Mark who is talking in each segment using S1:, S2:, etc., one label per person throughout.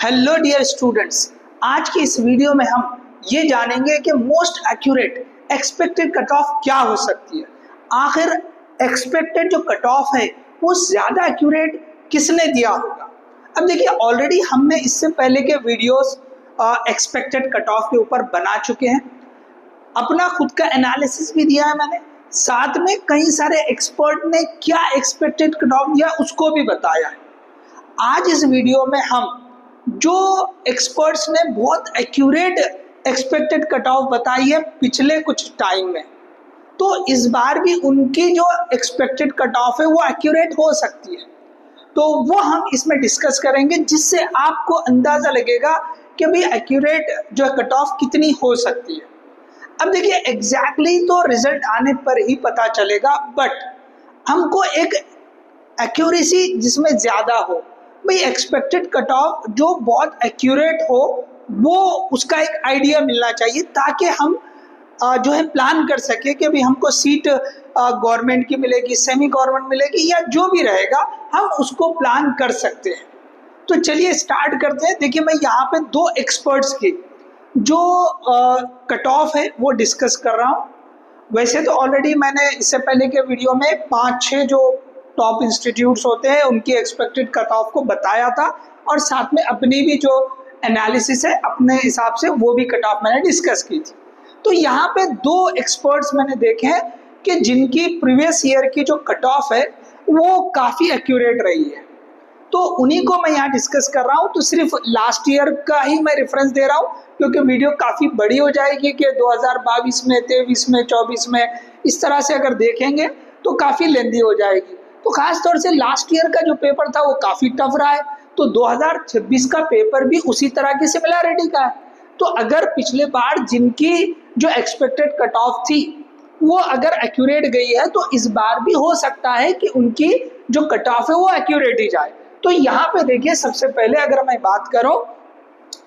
S1: Hello dear students, आज की इस वीडियो में हम ये जानेंगे कि most accurate expected cut off क्या हो सकती है। आखिर एक्सपेक्टेड जो कट ऑफ है वो ज़्यादा एक्यूरेट किसने दिया होगा। अब देखिए, ऑलरेडी हमने इससे पहले के वीडियोस एक्सपेक्टेड कट ऑफ के ऊपर बना चुके हैं, अपना खुद का एनालिसिस भी दिया है मैंने, साथ में कई सारे एक्सपर्ट ने क्या एक्सपेक्टेड कट ऑफ दिया उसको भी बताया है। आज इस वीडियो में हम जो एक्सपर्ट्स ने बहुत एक्यूरेट एक्सपेक्टेड कट ऑफ बताई है पिछले कुछ टाइम में, तो इस बार भी उनकी जो एक्सपेक्टेड कट ऑफ है वो एक्यूरेट हो सकती है। तो वो हम इसमें डिस्कस करेंगे, जिससे आपको अंदाज़ा लगेगा कि भाई एक्यूरेट जो कट ऑफ कितनी हो सकती है। अब देखिए, एग्जैक्टली तो रिजल्ट आने पर ही पता चलेगा, बट हमको एक एक्यूरेसी जिसमें ज़्यादा हो, भाई एक्सपेक्टेड कट ऑफ जो बहुत एक्यूरेट हो, वो उसका एक आइडिया मिलना चाहिए, ताकि हम जो है प्लान कर सके कि भाई हमको सीट गवर्नमेंट की मिलेगी, सेमी गवर्नमेंट मिलेगी, या जो भी रहेगा हम उसको प्लान कर सकते हैं। तो चलिए स्टार्ट करते हैं। देखिए, मैं यहाँ पे दो एक्सपर्ट्स की जो कट ऑफ है वो डिस्कस कर रहा हूँ। वैसे तो ऑलरेडी मैंने इससे पहले के वीडियो में 5-6 जो टॉप इंस्टीट्यूट्स होते हैं उनकी एक्सपेक्टेड कट ऑफ को बताया था, और साथ में अपनी भी जो एनालिसिस है अपने हिसाब से वो भी कट ऑफ मैंने डिस्कस की थी। तो यहाँ पे दो एक्सपर्ट्स मैंने देखे हैं कि जिनकी प्रीवियस ईयर की जो कट ऑफ है वो काफ़ी एक्यूरेट रही है, तो उन्हीं को मैं यहाँ डिस्कस कर रहा हूँ। तो सिर्फ लास्ट ईयर का ही मैं रेफरेंस दे रहा हूँ, क्योंकि वीडियो काफ़ी बड़ी हो जाएगी कि 2022 में, 23 में, 24 में, इस तरह से अगर देखेंगे तो काफ़ी लेंदी हो जाएगी। तो खास तौर से लास्ट ईयर का जो पेपर था वो काफ़ी टफ रहा है, तो 2026 का पेपर भी उसी तरह की सिमिलैरिटी का है। तो अगर पिछले बार जिनकी जो एक्सपेक्टेड कट ऑफ थी वो अगर एक्यूरेट गई है, तो इस बार भी हो सकता है कि उनकी जो कट ऑफ है वो एक्यूरेट ही जाए। तो यहाँ पे देखिए, सबसे पहले अगर मैं बात करूँ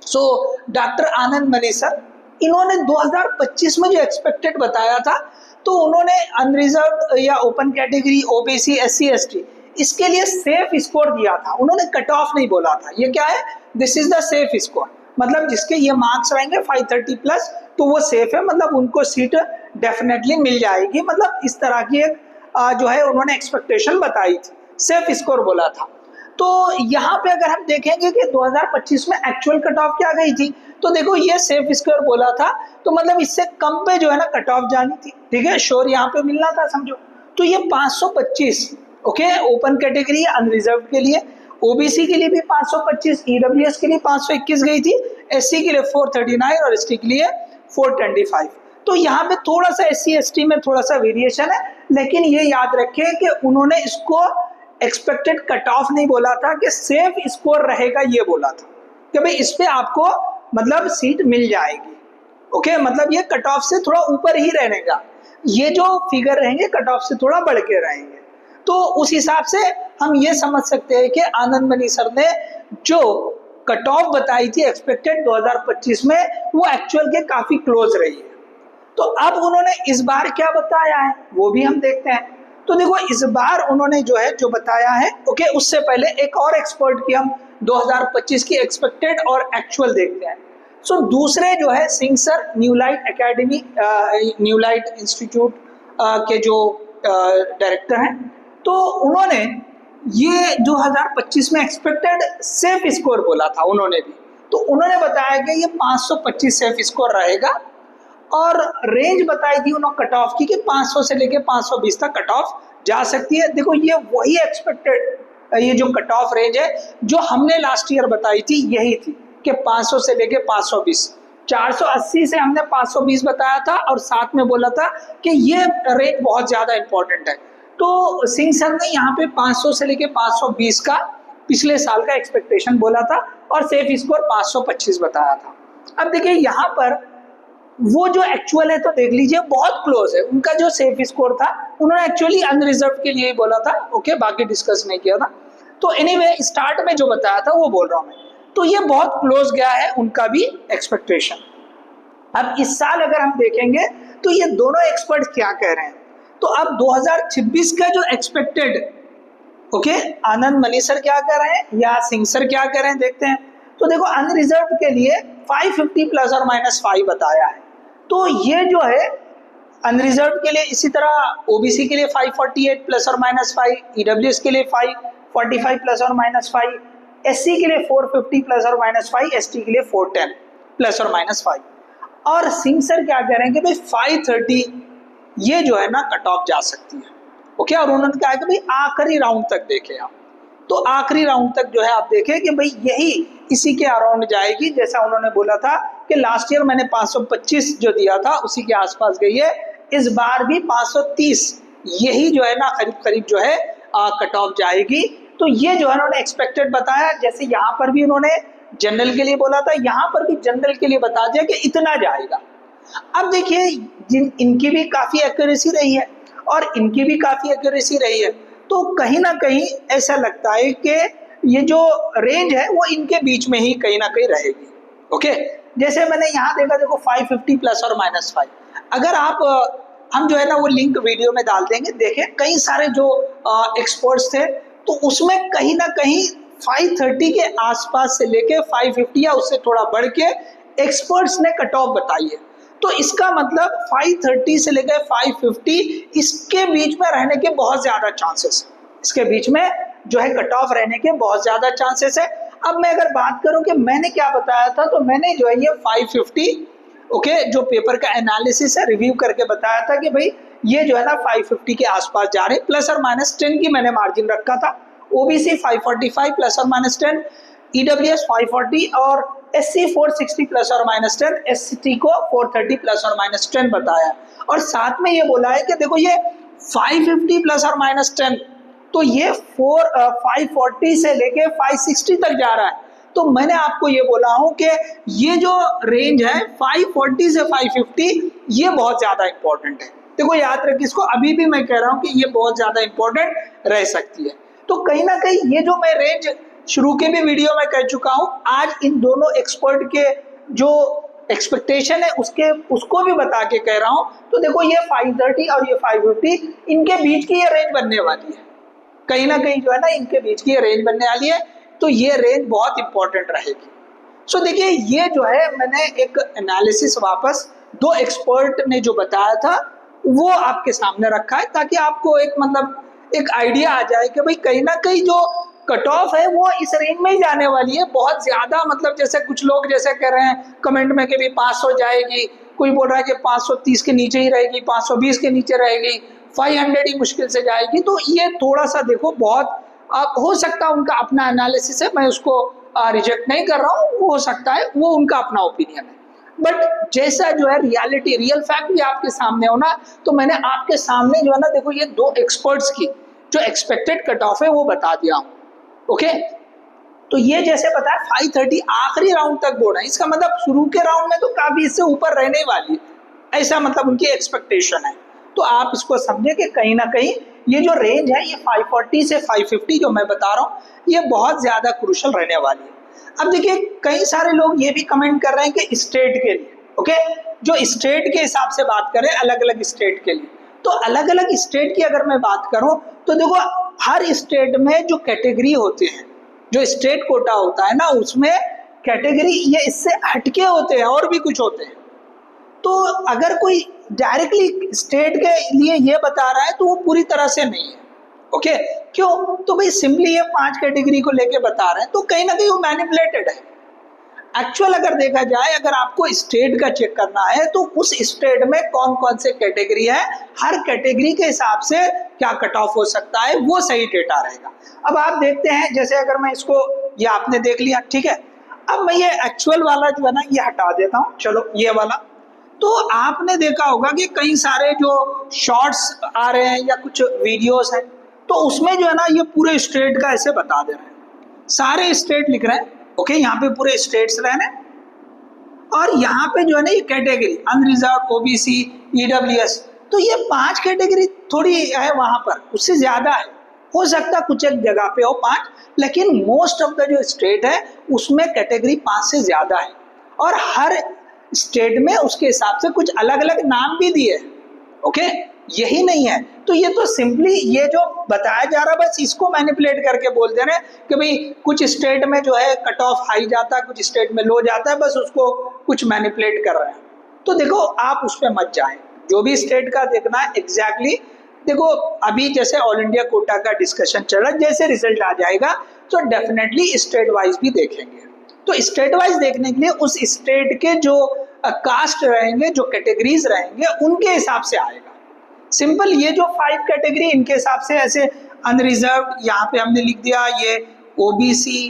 S1: सो डॉक्टर आनंद मनी सर, इन्होंने 2025 में जो एक्सपेक्टेड बताया था, तो उन्होंने अनरिजर्व या open category, OBC, SC, ST, इसके लिए सेफ स्कोर दिया था। उन्होंने कट ऑफ नहीं बोला था। ये क्या है? This is the safe score, मतलब जिसके ये मार्क्स रहेंगे 530 प्लस, तो वो सेफ है, मतलब उनको सीट डेफिनेटली मिल जाएगी। मतलब इस तरह की एक जो है उन्होंने एक्सपेक्टेशन बताई थी, सेफ स्कोर बोला था। तो यहाँ पे अगर हम देखेंगे कि 2025 में एक्चुअल कट ऑफ क्या गई थी, तो देखो ये सेफ स्कोर बोला था, तो मतलब इससे कम पे जो है ना कट ऑफ जानी थी, ठीक है, श्योर यहाँ पे मिलना था समझो। तो ये 525, ओके, ओपन कैटेगरी अनरिजर्व के लिए, ओबीसी के लिए भी 525, ईडब्ल्यूएस के लिए 521 गई थी, एससी के लिए 439 और एसटी के लिए 425। तो यहाँ पे थोड़ा सा एससी एसटी में थोड़ा सा वेरिएशन है, लेकिन ये याद रखें कि उन्होंने इसको एक्सपेक्टेड कट ऑफ नहीं बोला था, कि सेफ स्कोर रहेगा ये बोला था कि भाई इस पे आपको मतलब सीट मिल जाएगी, ओके, मतलब ये कट ऑफ से थोड़ा ऊपर ही रहेगा, ये जो फिगर रहेंगे कट ऑफ से थोड़ा बढ़ के रहेंगे। तो उस हिसाब से हम ये समझ सकते हैं कि आनंद मनी सर ने जो कट ऑफ बताई थी एक्सपेक्टेड 2025 में, वो एक्चुअल के काफी क्लोज रही है। तो अब उन्होंने इस बार क्या बताया है वो भी हम देखते हैं। तो देखो, इस बार उन्होंने जो है जो बताया है, ओके, उससे पहले एक और एक्सपर्ट की हम 2025 की एक्सपेक्टेड और एक्चुअल देखते हैं। सो दूसरे जो है Singh sir, new light academy, new light institute के जो डायरेक्टर हैं, तो उन्होंने ये 2025 में एक्सपेक्टेड सेफ स्कोर बोला था उन्होंने भी। तो उन्होंने बताया कि ये 525 सेफ स्कोर रहेगा, और रेंज बताई थी उन्होंने कट ऑफ की कि 500 से लेके 520 तक कट ऑफ जा सकती है। देखो, ये वही एक्सपेक्टेड ये जो कट ऑफ रेंज है जो हमने लास्ट ईयर बताई थी, यही थी कि 500 से लेके 520, 480 से हमने 520 बताया था, और साथ में बोला था कि ये रेंज बहुत ज़्यादा इंपॉर्टेंट है। तो सिंह सर ने यहाँ पे 500 से लेके 520 का पिछले साल का एक्सपेक्टेशन बोला था, और सेफ स्कोर 525 बताया था। अब देखिए, यहाँ पर वो जो एक्चुअल है तो देख लीजिए बहुत क्लोज है। उनका जो सेफ स्कोर था उन्होंने एक्चुअली अनरिजर्व के लिए बोला था, ओके, बाकी डिस्कस नहीं किया था। तो एनीवे, स्टार्ट में जो बताया था वो बोल रहा हूँ मैं, तो ये बहुत क्लोज गया है उनका भी एक्सपेक्टेशन। अब इस साल अगर हम देखेंगे तो ये दोनों एक्सपर्ट क्या कह रहे हैं, तो अब 2026 का जो एक्सपेक्टेड, ओके, आनंद मनी सर क्या कह रहे हैं या सिंह सर क्या कह रहे हैं देखते हैं। तो देखो अनरिजर्व के लिए 550 प्लस और माइनस 5 बताया है, तो ये जो है अनरिजर्व के लिए, इसी तरह ओबीसी के लिए 548 प्लस और माइनस 5, ईडब्ल्यूएस के लिए 545 प्लस और माइनस 5, एससी के लिए 450 प्लस और माइनस 5, एसटी के लिए 410 प्लस और माइनस 5। और सिंह सर क्या कह रहे हैं कि भाई 530 ये जो है ना कट ऑफ जा सकती है। ओके, और उन्होंने कहा कि भाई आखिरी राउंड तक देखें आप, तो आखिरी राउंड तक जो है आप देखें कि भाई यही इसी के अराउंड जाएगी, जैसा उन्होंने बोला था कि लास्ट ईयर मैंने 525 जो दिया था उसी के आसपास गई है, इस बार भी 530 यही जो है ना करीब करीब जो है कट ऑफ जाएगी। तो ये जो है उन्होंने एक्सपेक्टेड बताया, जैसे यहाँ पर भी उन्होंने जनरल के लिए बोला था, यहाँ पर भी जनरल के लिए बता दिया कि इतना जाएगा। अब देखिए इनकी भी काफी एक्यूरेसी रही है और इनकी भी काफी एक्यूरेसी रही है, तो कहीं ना कहीं ऐसा लगता है कि ये जो रेंज है वो इनके बीच में ही कहीं ना कहीं रहेगी। ओके, जैसे मैंने यहाँ देखा, देखो 550 प्लस और माइनस 5, अगर आप हम जो है ना वो लिंक वीडियो में डाल देंगे, देखें कई सारे जो एक्सपर्ट्स थे तो उसमें कहीं ना कहीं 530 के आसपास से लेके 550 या उससे थोड़ा बढ़ के एक्सपर्ट्स ने कट ऑफ बताई है। तो इसका मतलब 530 से लेकर 550 इसके बीच में रहने के बहुत ज्यादा चांसेस है, इसके बीच में जो है कट ऑफ रहने के बहुत ज्यादा चांसेस है। अब मैं अगर बात करूं कि मैंने क्या बताया था, तो मैंने जो है ये 550 ओके जो पेपर का एनालिसिस है रिव्यू करके बताया था कि भाई ये जो है ना 550 के आसपास जा रहे, प्लस और माइनस 10 की मैंने मार्जिन रखा था। ओबीसी 545 प्लस और माइनस 10, ईडब्ल्यूएस 540 और एससी 460 प्लस और माइनस 10, एसटी को 430 प्लस और माइनस 10 बताया। और साथ में ये बोला है कि देखो ये 550 प्लस और माइनस 10, तो ये 540 से लेके 560 तक जा रहा है। तो मैंने आपको ये बोला हूं कि ये जो रेंज है 540 से 550 ये बहुत ज्यादा इंपॉर्टेंट है। देखो याद रखिए इसको, अभी भी मैं कह रहा हूं कि ये बहुत ज्यादा इंपॉर्टेंट रह सकती है। तो कहीं ना कहीं ये जो मैं रेंज शुरू के भी वीडियो में कह चुका हूं, आज इन दोनों एक्सपर्ट के जो एक्सपेक्टेशन है उसको भी बता के कह रहा हूं। तो देखो ये 530 और ये 550 इनके बीच की ये रेंज बनने वाली है, कहीं ना कहीं जो है ना इनके बीच की ये रेंज बनने वाली है, तो ये रेंज बहुत इंपॉर्टेंट रहेगी। सो देखिए ये जो है मैंने एक एनालिसिस वापस दो एक्सपर्ट ने जो बताया था वो आपके सामने रखा है, ताकि आपको एक मतलब एक आइडिया आ जाए कि भाई कहीं ना कहीं जो कट ऑफ है वो इस रेंज में ही जाने वाली है। बहुत ज्यादा मतलब जैसे कुछ लोग जैसे कह रहे हैं कमेंट में कि भी 500 जाएगी, कोई बोल रहा है कि 530 के नीचे ही रहेगी, 520 के नीचे रहेगी, 500 ही मुश्किल से जाएगी। तो ये थोड़ा सा देखो बहुत हो सकता है उनका अपना एनालिसिस है, मैं उसको रिजेक्ट नहीं कर रहा हूँ, हो सकता है वो उनका अपना ओपिनियन है। बट जैसा जो है रियलिटी रियल फैक्ट भी आपके सामने हो ना, तो मैंने आपके सामने जो है ना देखो ये दो एक्सपर्ट्स की जो एक्सपेक्टेड कट ऑफ है वो बता दिया हूँ। ओके, तो ये जैसे बताया 530 आखिरी राउंड तक बोल रहे हैं, इसका मतलब शुरू के राउंड में तो काफी इससे ऊपर रहने वाली है, ऐसा मतलब उनकी एक्सपेक्टेशन है। तो आप इसको समझे कि कहीं ना कहीं ये जो रेंज है ये 540 से 550 जो मैं बता रहा हूँ ये बहुत ज्यादा क्रूशल रहने वाली है। अब देखिए कई सारे लोग ये भी कमेंट कर रहे हैं कि स्टेट के लिए, ओके जो स्टेट के हिसाब से बात करें अलग अलग स्टेट के लिए, तो अलग अलग स्टेट की अगर मैं बात करूं तो देखो हर स्टेट में जो कैटेगरी होते हैं, जो स्टेट कोटा होता है ना उसमें कैटेगरी ये इससे हटके होते हैं और भी कुछ होते हैं। तो अगर कोई डायरेक्टली स्टेट के लिए ये बता रहा है तो वो पूरी तरह से नहीं है। ओके क्यों? तो भाई सिंपली ये 5 कैटेगरी को लेके बता रहे हैं, तो कहीं ना कहीं वो मैनिपुलेटेड है। एक्चुअल अगर देखा जाए, अगर आपको स्टेट का चेक करना है तो उस स्टेट में कौन कौन से कैटेगरी है, हर कैटेगरी के हिसाब से क्या कट ऑफ हो सकता है वो सही डेटा रहेगा। अब आप देखते हैं जैसे अगर मैं इसको, ये आपने देख लिया ठीक है, अब मैं ये एक्चुअल वाला जो है ना ये हटा देता हूँ, चलो ये वाला। तो आपने देखा होगा कि कई सारे जो शॉर्ट्स आ रहे हैं या कुछ वीडियोस हैं, तो उसमें जो है ना ये पूरे स्टेट का ऐसे बता दे रहे हैं, सारे स्टेट लिख रहे हैं। ओके यहाँ पे पूरे स्टेट्स रहने, और यहाँ पे जो है ना ये कैटेगरी अनरिजर्व, ओबीसी, ईडब्ल्यूएस, तो ये 5 कैटेगरी थोड़ी है, वहां पर उससे ज्यादा है, हो सकता है कुछ एक जगह पे हो 5, लेकिन मोस्ट ऑफ द जो स्टेट है उसमें कैटेगरी 5 से ज्यादा है, और हर स्टेट में उसके हिसाब से कुछ अलग अलग नाम भी दिए। ओके यही नहीं है। तो ये तो सिंपली ये जो बताया जा रहा है बस इसको मैनिपुलेट करके बोल दे रहे हैं कि भाई कुछ स्टेट में जो है कट ऑफ हाई जाता है, कुछ स्टेट में लो जाता है, बस उसको कुछ मैनिपुलेट कर रहे हैं। तो देखो आप उस पर मत जाएं, जो भी स्टेट का देखना है एग्जैक्टली देखो। अभी जैसे ऑल इंडिया कोटा का डिस्कशन चल रहा है, जैसे रिजल्ट आ जाएगा तो डेफिनेटली स्टेट वाइज भी देखेंगे। तो स्टेट वाइज देखने के लिए उस स्टेट के जो कास्ट रहेंगे, जो कैटेगरीज रहेंगे, उनके हिसाब से आएगा। सिंपल, ये जो 5 कैटेगरी इनके हिसाब से ऐसे अनरिजर्व यहाँ पे हमने लिख दिया, ये ओबीसी,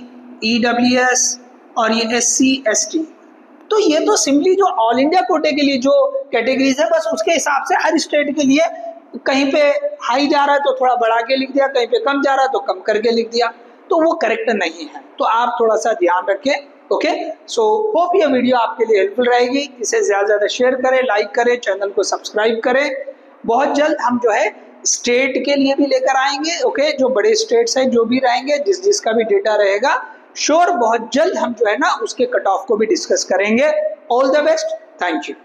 S1: ईडब्ल्यूएस और ये एससी एसटी। तो ये तो सिंपली जो ऑल इंडिया कोटे के लिए जो कैटेगरीज है बस उसके हिसाब से हर स्टेट के लिए कहीं पे हाई जा रहा है तो थोड़ा बढ़ा के लिख दिया, कहीं पे कम जा रहा है तो कम करके लिख दिया, तो वो करेक्ट नहीं है। तो आप थोड़ा सा ध्यान रखें। ओके, सो होप ये वीडियो आपके लिए हेल्पफुल रहेगी। इसे ज़्यादा से ज़्यादा शेयर करें, लाइक करें, चैनल को सब्सक्राइब करें। बहुत जल्द हम जो है स्टेट के लिए भी लेकर आएंगे। ओके, जो बड़े स्टेट्स हैं जो भी रहेंगे, जिसका भी डेटा रहेगा, श्योर बहुत जल्द हम जो है ना उसके कट ऑफ को भी डिस्कस करेंगे। All the best, thank you.